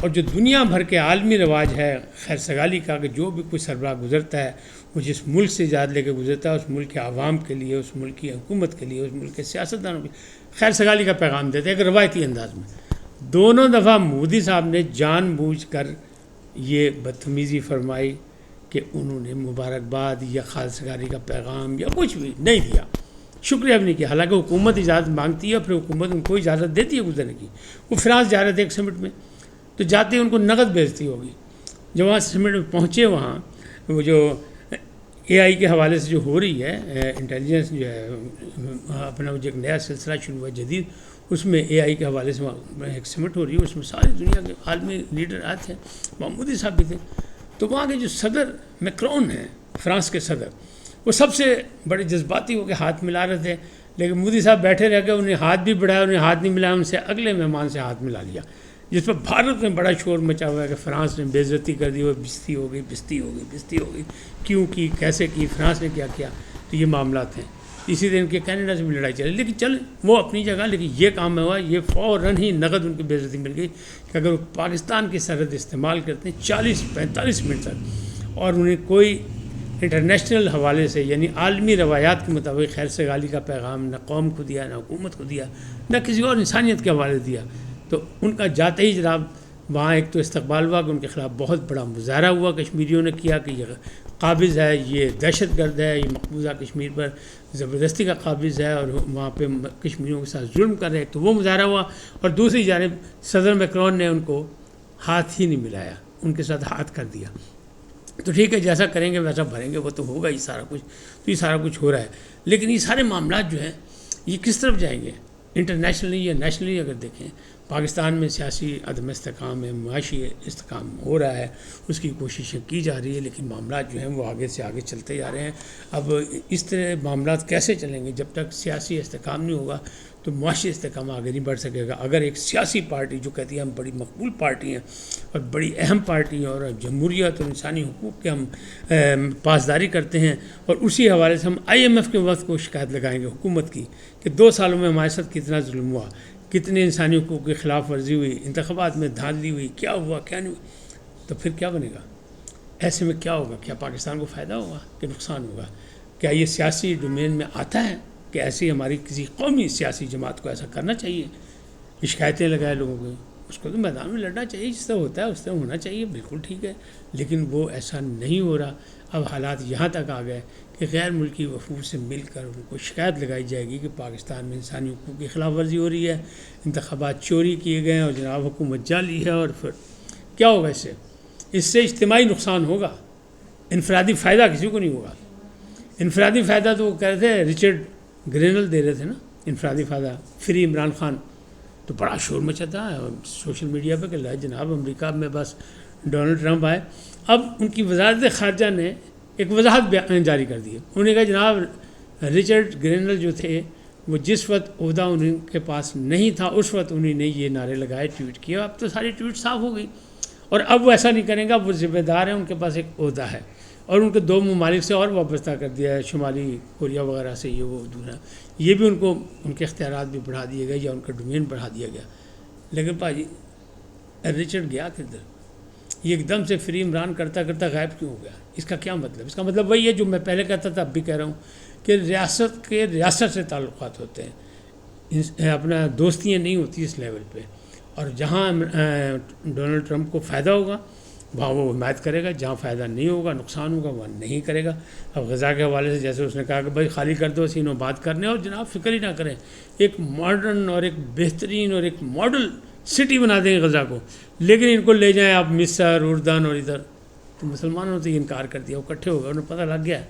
اور جو دنیا بھر کے عالمی رواج ہے خیر سگالی کا کہ جو بھی کوئی سربراہ گزرتا ہے وہ جس ملک سے اجازت لے کے گزرتا ہے اس ملک کے عوام کے لیے، اس ملک کی حکومت کے لیے، اس ملک کے سیاستدانوں کے خیر سگالی کا پیغام دیتے ہیں ایک روایتی انداز میں۔ دونوں دفعہ مودی صاحب نے جان بوجھ کر یہ بدتمیزی فرمائی کہ انہوں نے مبارکباد یا خیر سگالی کا پیغام یا کچھ بھی نہیں دیا، شکریہ بھی نہیں کیا، حالانکہ حکومت اجازت مانگتی ہے اور پھر حکومت ان کو اجازت دیتی ہے گزرنے کی۔ وہ فرانس جا رہے تھے ایک سمٹ میں، تو جاتے ان کو نقد بھیجتی ہوگی، جب وہاں سمٹ میں پہنچے وہاں وہ جو اے آئی کے حوالے سے جو ہو رہی ہے انٹیلیجنس جو ہے اپنا جو ایک نیا سلسلہ شروع ہوا جدید، اس میں اے آئی کے حوالے سے وہاں ایک سمٹ ہو رہی ہے، اس میں ساری دنیا کے عالمی لیڈر آئے تھے، وہاں مودی صاحب بھی تھے۔ تو وہاں کے جو صدر میکرون ہیں فرانس کے صدر، وہ سب سے بڑے جذباتی ہو کے ہاتھ ملا رہے تھے، لیکن مودی صاحب بیٹھے رہ گئے، انہیں ہاتھ بھی بڑھایا، انہیں ہاتھ نہیں ملایا، ان سے اگلے مہمان سے ہاتھ ملا لیا، جس پر بھارت میں بڑا شور مچا ہوا ہے کہ فرانس نے بے عزتی کر دی، وہ بستی ہو گئی، کیوں کی، کیسے کی، فرانس نے کیا کیا۔ تو یہ معاملات ہیں۔ اسی طرح ان کے کینیڈا سے بھی لڑائی چلی، لیکن چل وہ اپنی جگہ، لیکن یہ کام ہوا، یہ فوراً ہی نقد ان کی بے عزتی مل گئی کہ اگر وہ پاکستان کی سرحد استعمال کرتے ہیں 40-45 منٹ تک اور انہیں کوئی انٹرنیشنل حوالے سے یعنی عالمی روایات کے مطابق خیر سگالی کا پیغام نہ قوم کو دیا، نہ حکومت کو دیا، نہ کسی اور انسانیت کے حوالے دیا، تو ان کا جاتے ہی جناب وہاں ایک تو استقبال ہوا کہ ان کے خلاف بہت بڑا مظاہرہ ہوا کشمیریوں نے کیا کہ یہ قابض ہے، یہ دہشت گرد ہے، یہ مقبوضہ کشمیر پر زبردستی کا قابض ہے اور وہاں پہ کشمیریوں کے ساتھ ظلم کر رہے ہیں، تو وہ مظاہرہ ہوا۔ اور دوسری جانب صدر میکرون نے ان کو ہاتھ ہی نہیں ملایا، ان کے ساتھ ہاتھ کر دیا۔ تو ٹھیک ہے، جیسا کریں گے ویسا بھریں گے، وہ تو ہوگا ہی سارا کچھ، تو یہ سارا کچھ ہو رہا ہے۔ لیکن یہ سارے معاملات جو ہیں یہ کس طرف جائیں گے؟ انٹرنیشنلی یا نیشنلی اگر دیکھیں، پاکستان میں سیاسی عدم استحکام ہے، معاشی استحکام ہو رہا ہے، اس کی کوششیں کی جا رہی ہے، لیکن معاملات جو ہیں وہ آگے سے آگے چلتے جا رہے ہیں۔ اب اس طرح معاملات کیسے چلیں گے؟ جب تک سیاسی استحکام نہیں ہوگا تو معاشی استحکام آگے نہیں بڑھ سکے گا۔ اگر ایک سیاسی پارٹی جو کہتی ہے ہم بڑی مقبول پارٹی ہیں اور بڑی اہم پارٹی ہیں اور جمہوریت اور انسانی حقوق کے ہم پاسداری کرتے ہیں، اور اسی حوالے سے ہم IMF کے وقت کو شکایت لگائیں گے حکومت کی کہ 2 سالوں میں ہمارے ساتھ کتنا ظلم ہوا، کتنے انسانی حقوق کی خلاف ورزی ہوئی، انتخابات میں دھاندلی ہوئی، کیا ہوا کیا نہیں ہوا، تو پھر کیا بنے گا؟ ایسے میں کیا ہوگا؟ کیا پاکستان کو فائدہ ہوگا کہ نقصان ہوگا؟ کیا یہ سیاسی ڈومین میں آتا ہے کہ ایسی ہماری کسی قومی سیاسی جماعت کو ایسا کرنا چاہیے؟ شکایتیں لگائے لوگوں کو، اس کو تو میدان میں لڑنا چاہیے، جس طرح ہوتا ہے اس طرح ہونا چاہیے، بالکل ٹھیک ہے، لیکن وہ ایسا نہیں ہو رہا۔ اب حالات یہاں تک آ گئے کہ غیر ملکی وفود سے مل کر ان کو شکایت لگائی جائے گی کہ پاکستان میں انسانی حقوق کی خلاف ورزی ہو رہی ہے، انتخابات چوری کیے گئے ہیں اور جناب حکومت جعلی ہے، اور پھر کیا ہوگا؟ اس سے اجتماعی نقصان ہوگا، انفرادی فائدہ کسی کو نہیں ہوگا۔ انفرادی فائدہ تو وہ کہہ رہے تھے رچرڈ گرینل دے رہے تھے نا، انفرادی فائدہ، فری عمران خان، تو بڑا شور مچا تھا سوشل میڈیا پہ کہ جناب امریکہ میں بس ڈونلڈ ٹرمپ آئے۔ اب ان کی وزارت خارجہ نے ایک وضاحت جاری کر دی ہے، انہوں نے کہا جناب رچرڈ گرینل جو تھے وہ جس وقت عہدہ ان کے پاس نہیں تھا اس وقت انہوں نے یہ نعرے لگائے، ٹویٹ کیا، اب تو ساری ٹویٹ صاف ہو گئی، اور اب وہ ایسا نہیں کریں گا، وہ ذمہ دار ہیں، ان کے پاس ایک عہدہ ہے، اور ان کو 2 ممالک سے اور وابستہ کر دیا ہے، شمالی کوریا وغیرہ سے، یہ وہ دور ہے، یہ بھی ان کو ان کے اختیارات بھی بڑھا دیے گئے یا ان کا ڈومین بڑھا دیا گیا۔ لیکن پاجی رچرڈ گیا کدھر؟ یہ ایک دم سے فری عمران کرتا کرتا غائب کیوں ہو گیا؟ اس کا کیا مطلب؟ اس کا مطلب وہی ہے جو میں پہلے کہتا تھا، اب بھی کہہ رہا ہوں کہ ریاست سے تعلقات ہوتے ہیں، اپنا دوستیاں نہیں ہوتی اس لیول پہ، اور جہاں ڈونلڈ ٹرمپ کو فائدہ ہوگا وہاں وہ حمایت کرے گا، جہاں فائدہ نہیں ہوگا، نقصان ہوگا، وہاں نہیں کرے گا۔ اب غزہ کے حوالے سے جیسے اس نے کہا کہ بھائی خالی کر دو، سینوں بات کرنے، اور جناب فکر ہی نہ کریں، ایک ماڈرن اور ایک بہترین اور ایک ماڈل سٹی بنا دیں گے غزہ کو، لیکن ان کو لے جائیں آپ مصر، اردن اور ادھر، تو مسلمانوں نے تو یہ انکار کر دیا، وہ اکٹھے ہو گئے، انہیں پتہ لگ گیا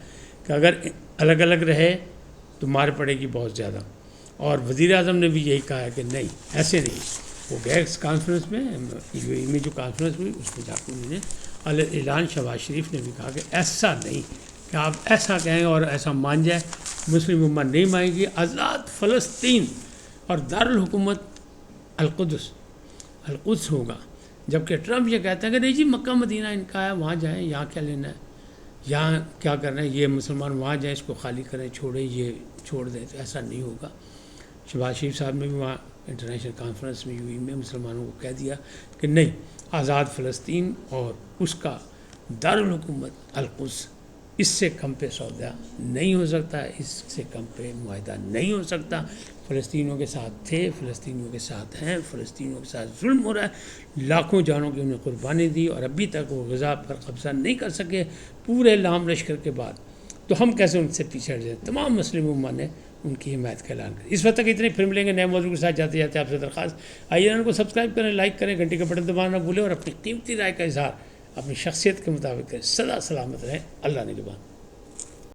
کہ اگر الگ الگ رہے تو مار پڑے گی بہت زیادہ۔ اور وزیر اعظم نے بھی یہی کہا ہے کہ نہیں، ایسے نہیں۔ وہ گئے اس کانفرنس میں، UAE میں جو کانفرنس ہوئی اس میں جا کے انہوں نے اعلان، شہباز شریف نے بھی کہا کہ ایسا نہیں کہ آپ ایسا کہیں اور ایسا مان جائے، مسلم امت نہیں مانے گی، آزاد فلسطین اور دارالحکومت القدس ہوگا۔ جبکہ ٹرمپ یہ کہتا ہے کہ نہیں جی مکہ مدینہ ان کا ہے، وہاں جائیں، یہاں کیا لینا ہے، یہاں کیا کرنا ہے، یہ مسلمان وہاں جائیں، اس کو خالی کریں، چھوڑیں، یہ چھوڑ دیں، تو ایسا نہیں ہوگا۔ شہباز شریف صاحب نے بھی وہاں انٹرنیشنل کانفرنس میں UAE میں مسلمانوں کو کہہ دیا کہ نہیں، آزاد فلسطین اور اس کا دارالحکومت القدس، اس سے کم پہ سودا نہیں ہو سکتا، اس سے کم پہ معاہدہ نہیں ہو سکتا۔ فلسطینیوں کے ساتھ تھے، فلسطینیوں کے ساتھ ہیں، فلسطینیوں کے ساتھ ظلم ہو رہا ہے، لاکھوں جانوں کی انہیں قربانی دی اور ابھی تک وہ غزہ پر قبضہ نہیں کر سکے پورے لام لشکر کے بعد، تو ہم کیسے ان سے پیچھے ہٹ جائیں؟ تمام مسلم امت نے ان کی حمایت کا اعلان کیا۔ اس وقت تک اتنے، پھر ملیں گے نئے موضوع کے ساتھ۔ جاتے جاتے آپ سے درخواست، آئیے ان کو سبسکرائب کریں، لائک کریں، گھنٹی کا بٹن دبانا نہ بھولیں اور اپنی قیمتی رائے کا اظہار اپنی شخصیت کے مطابق کریں۔ سدا سلامت رہیں، اللہ نگہبان۔